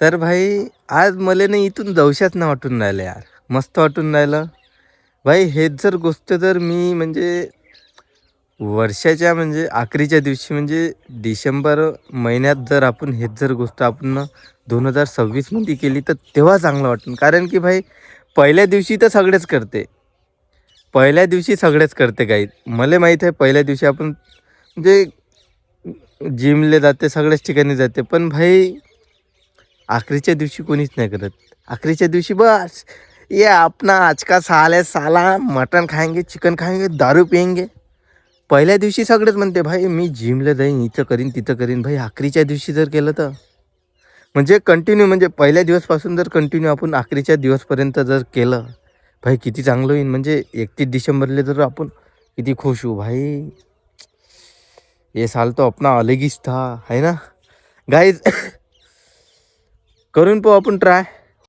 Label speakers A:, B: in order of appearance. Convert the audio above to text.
A: तर भाई आज मला नाही इथून जाऊशाच ना वाटून राहिलं यार. मस्त वाटून राहिलं भाई. हेच जर गोष्ट जर मी म्हणजे वर्षाच्या म्हणजे अखेरीच्या दिवशी म्हणजे डिसेंबर महिन्यात जर आपण हेच जर गोष्ट आपण 2026 मध्ये केली तर तेव्हा चांगलं वाटेल. कारण की भाई पहिल्या दिवशी तर सगळेच करते. पहिल्या दिवशी सगळेच करते काही. मला माहीत आहे पहिल्या दिवशी आपण म्हणजे जिमला जाते, सगळ्याच ठिकाणी जाते. पण भाई आखरीच्या दिवशी कोणीच नाही करत. आखरीच्या दिवशी बस ये अपना आज का साल है साला, मटन खाएंगे, चिकन खाएंगे, दारू पिएंगे. पहिल्या दिवशी सगळेच म्हणते भाई मी जिमला जाईन, इथं करीन तिथं करीन. भाई आखरीच्या दिवशी जर केलं तर म्हणजे कंटिन्यू म्हणजे पहिल्या दिवसपासून जर कंटिन्यू आपण आखरीच्या दिवसपर्यंत जर केलं भाई किती चांगलं होईल. म्हणजे 31 डिसेंबरला जर आपण किती खुश होऊ भाई. ये साल तो अपना अलग ही था है ना गाइज. करून पाहू आपण ट्राय.